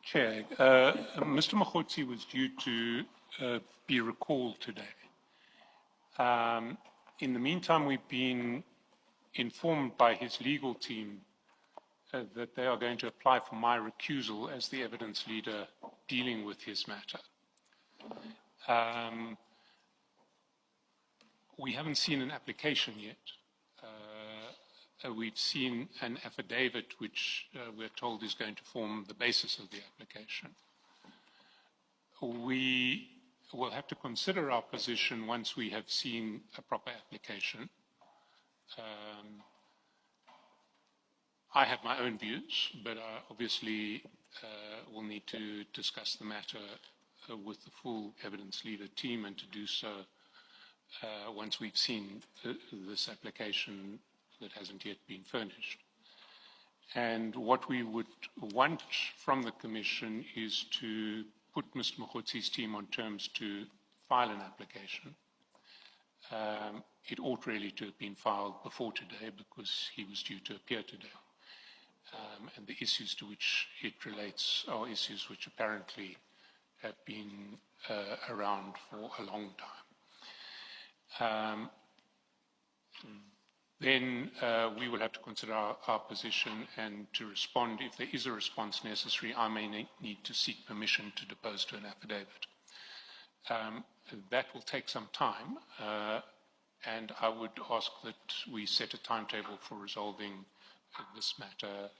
Chair, Mr. Mogotsi was due to be recalled today. In the meantime, we've been informed by his legal team that they are going to apply for my recusal as the evidence leader dealing with his matter. We haven't seen an application yet. We've seen an affidavit which we're told is going to form the basis of the application. We will have to consider our position once we have seen a proper application. I have my own views, but I obviously will need to discuss the matter with the full evidence leader team, and to do so once we've seen this application that hasn't yet been furnished. And what we would want from the Commission is to put Mr. Mogotsi's team on terms to file an application. It ought really to have been filed before today because he was due to appear today. And the issues to which it relates are issues which apparently have been around for a long time. Then we will have to consider our position, and to respond, if there is a response necessary, I may need to seek permission to depose to an affidavit. That will take some time, and I would ask that we set a timetable for resolving this matter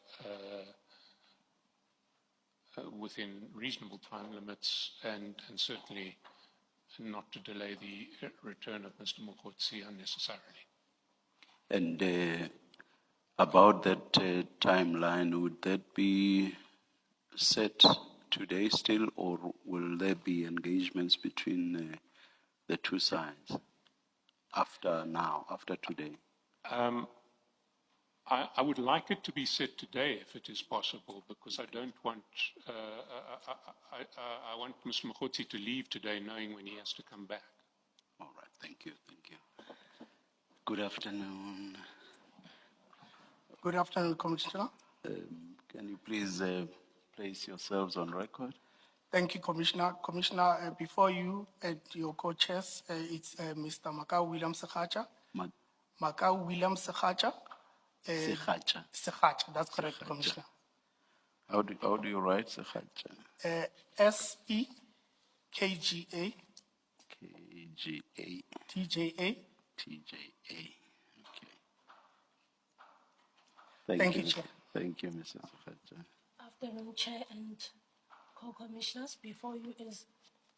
within reasonable time limits, and certainly not to delay the return of Mr. Mogotsi unnecessarily. And about that timeline, would that be set today still, or will there be engagements between the two sides after today? I would like it to be set today if it is possible, because I don't want, I want Mr. Mogotsi to leave today knowing when he has to come back. All right, thank you. Good afternoon. Good afternoon, Commissioner. Can you please place yourselves on record? Thank you, Commissioner. Commissioner, before you and your co-chairs, it's Mr. Makau William Sekhacha. Makau William Sekhacha. Sekhacha. Sekhacha, that's correct, Sekhacha. Commissioner. How do you write Sekhacha? S-E-K-G-A. K-G-A. T-J-A. T-J-A. Okay. Thank you, Chair. Thank you, Mrs. Sekhacha. Afternoon, Chair and co-commissioners. Before you is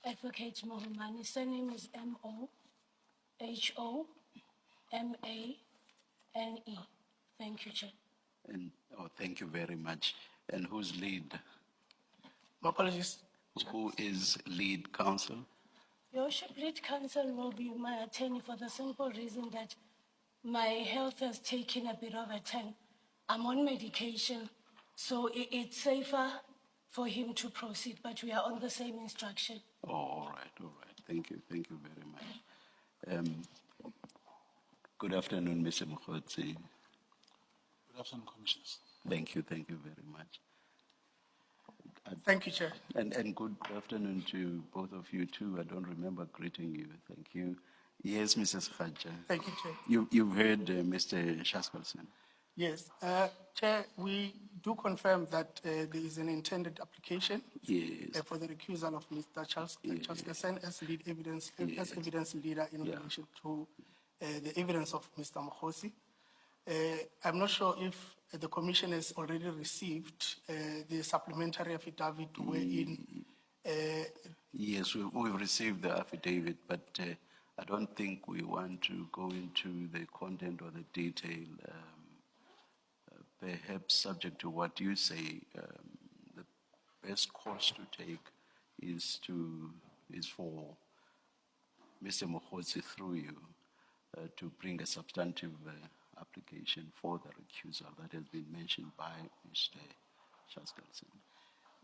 Advocate Mohomani. Surname is M-O-H-O-M-A-N-E. Thank you, Chair. And thank you very much. And who's lead? My apologies. Who is lead counsel? Your Worship, lead counsel will be my attorney for the simple reason that my health has taken a bit of a turn. I'm on medication, so it's safer for him to proceed, but we are on the same instruction. Oh, all right. Thank you very much. Good afternoon, Mr. Mogotsi. Good afternoon, Commissioners. Thank you very much. Thank you, Chair. And good afternoon to both of you too. I don't remember greeting you. Thank you. Yes, Mrs. Sekhacha. Thank you, Chair. You've heard Mr. Chalkason. Yes. Chair, we do confirm that there is an intended application for the recusal of Mr. Chalkason as lead evidence, as evidence leader in relation to the evidence of Mr. Mogotsi. I'm not sure if the Commission has already received the supplementary affidavit wherein... Yes, we've received the affidavit, but I don't think we want to go into the content or the detail. Perhaps subject to what you say, the best course to take is for Mr. Mogotsi through you to bring a substantive application for the recusal that has been mentioned by Mr. Chalkason.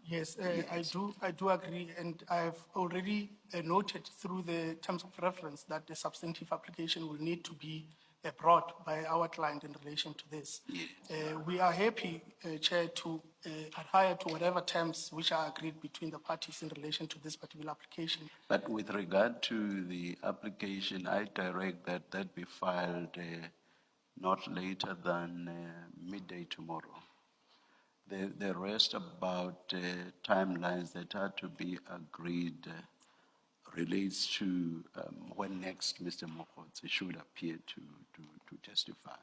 Yes, I do agree, and I've already noted through the terms of reference that the substantive application will need to be brought by our client in relation to this. Yes. We are happy, Chair, to adhere to whatever terms which are agreed between the parties in relation to this particular application. But with regard to the application, I direct that that be filed not later than midday tomorrow. The rest about timelines that are to be agreed relates to when next Mr. Mogotsi should appear to testify.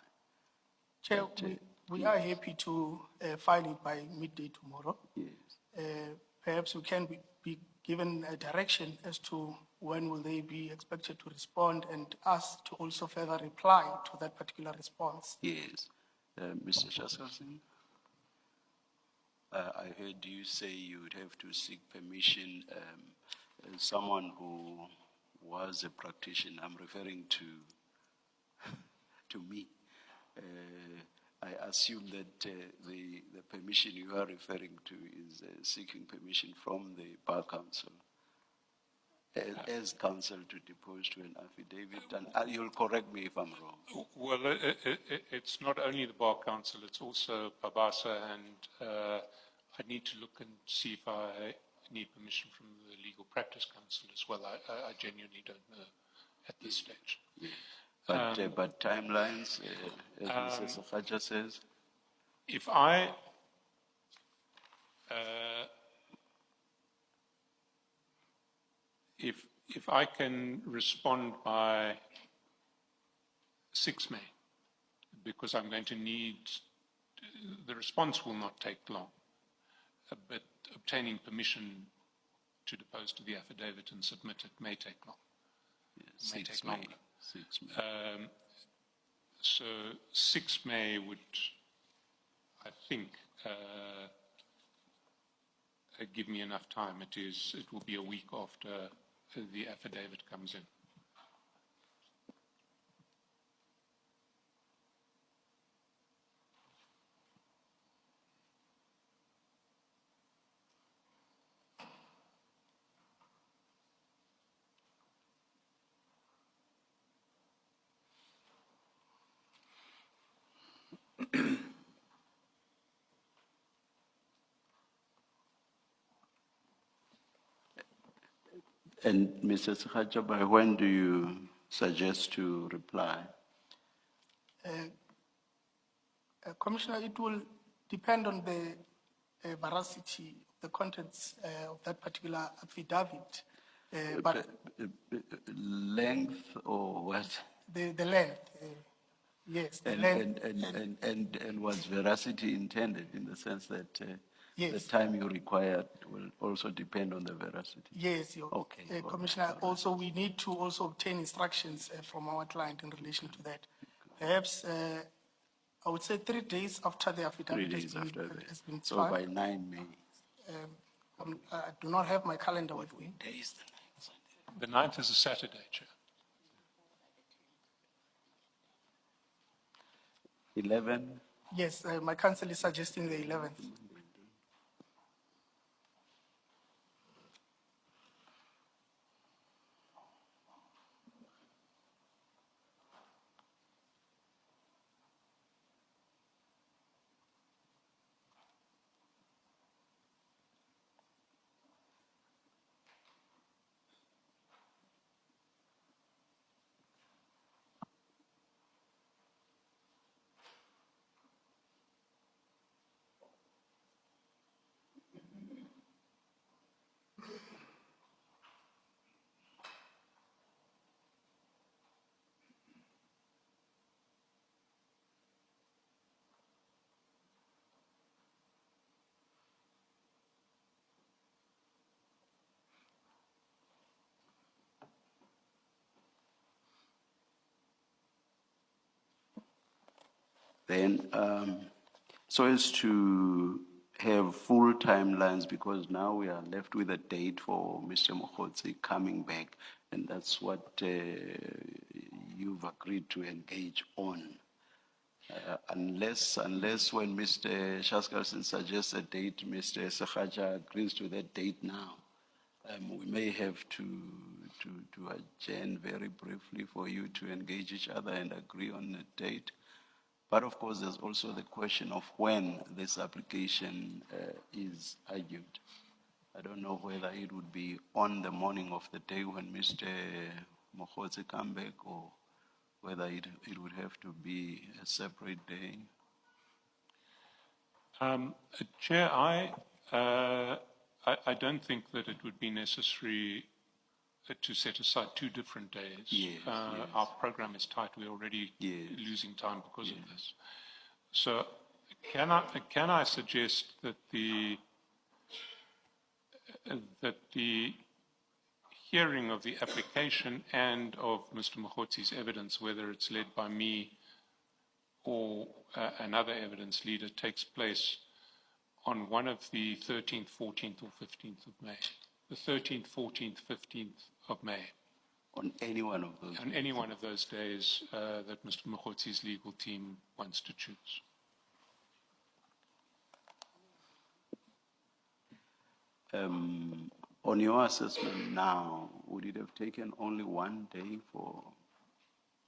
Chair, But, we are happy to file it by midday tomorrow. Yes. Perhaps we can be given a direction as to when will they be expected to respond and us to also further reply to that particular response. Yes. Mr. Chalkason, I heard you say you would have to seek permission. As someone who was a practitioner, I'm referring to me. I assume that the permission you are referring to is seeking permission from the Bar Council as counsel to depose to an affidavit, and you'll correct me if I'm wrong. Well, it's not only the Bar Council, it's also Babasa, and I need to look and see if I need permission from the Legal Practice Council as well. I genuinely don't know at this stage. But timelines, as Mr. Sakhaja says, If I can respond by 6 May, because I'm going to need, the response will not take long, but obtaining permission to depose to the affidavit and submit it may take long. May 6 take May. longer. 6 May. So 6 May would, I think, give me enough time. It will be a week after the affidavit comes in. And Mr. Sakhaja, by when do you suggest to reply? Commissioner, it will depend on the veracity, the contents of that particular affidavit. But Length or what? the length, yes, the length. And was veracity intended in the sense that the Yes. time you require will also depend on the veracity? Yes, Okay. Commissioner, also we need to also obtain instructions from our client in relation to that. Perhaps, I would say 3 days after the 3 affidavit days after has that. been So filed. by 9 May. I do not have my calendar with me. Days The 9th is a Saturday, Chair. 11. Yes, my counsel is suggesting the 11th. Then, so as to have full timelines, because now we are left with a date for Mr. Mogotsi coming back, and that's what you've agreed to engage on. Unless when Mr. Chalkason suggests a date, Mr. Sakhaja agrees to that date now, we may have to to adjourn very briefly for you to engage each other and agree on a date. But of course, there's also the question of when this application is argued. I don't know whether it would be on the morning of the day when Mr. Mogotsi come back, or whether it would have to be a separate day. Chair, I don't think that it would be necessary to set aside 2 different days. Yes, yes. Our program is tight. We're already losing time because of this. So can I suggest that the hearing of the application and of Mr. Mogotsi's evidence, whether it's led by me or another evidence leader, takes place on one of the 13th, 14th, or 15th of May? The 13th, 14th, 15th of May. On any one of those? On any one of those days that Mr. Mogotsi's legal team wants to choose. On your assessment now, would it have taken only one day for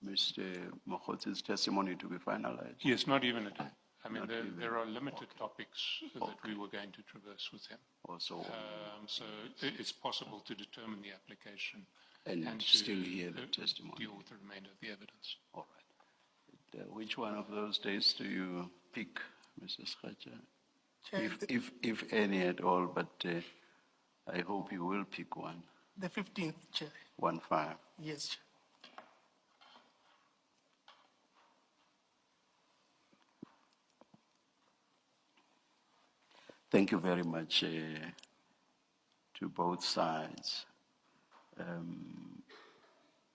Mr. Mogotsi's testimony to be finalized? Yes, not even a day. I mean, there are limited topics that we were going to traverse with him. Also, so it's possible to determine the application and to still hear the testimony. deal with the remainder of the evidence. All right. Which one of those days do you pick, Mr. Schacher? If any at all, but I hope you will pick one. The 15th, Chair. 1-5. Yes, Chair. Thank you very much to both sides.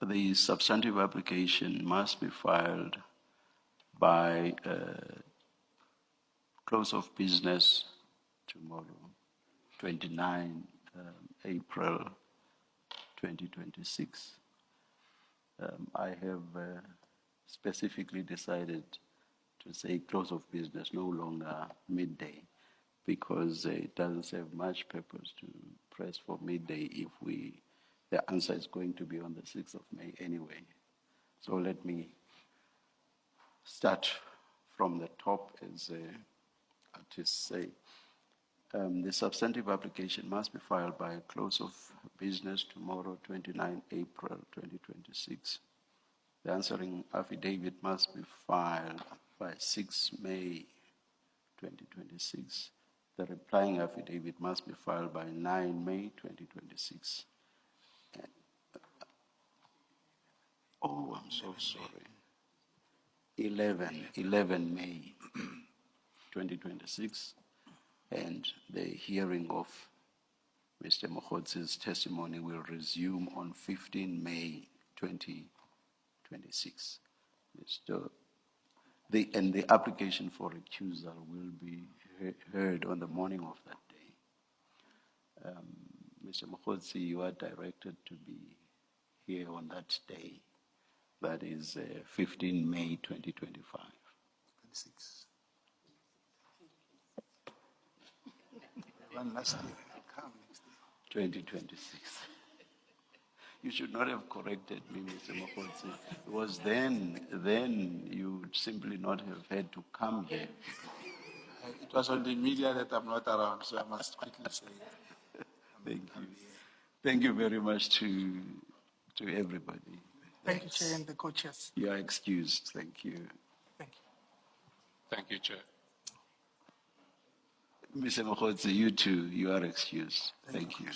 The substantive application must be filed by close of business tomorrow, 29 April 2026. I have specifically decided to say close of business, no longer midday, because it doesn't serve much purpose to press for midday if the answer is going to be on the 6th of May anyway. So let me start from the top, as artists say. The substantive application must be filed by close of business tomorrow, 29 April 2026. The answering affidavit must be filed by 6 May 2026. The replying affidavit must be filed by 9 May 2026. Oh, I'm so sorry. 11 May 2026. And the hearing of Mr. Mogotsi's testimony will resume on 15 May 2026. And the application for recusal will be heard on the morning of that day. Mr. Mogotsi, you are directed to be here on that day. That is 15 May 2025. 26. One last year, come next year. 2026. You should not have corrected me, Mr. Mogotsi. It was then you would simply not have had to come here. It was on the media that I'm not around, so I must quickly say it. Thank you. Thank you very much to everybody. Thank you, Chair, and the co-chairs. You are excused. Thank you. Thank you. Thank you, Chair. Mr. Mogotsi, you too, you are excused. Thank you.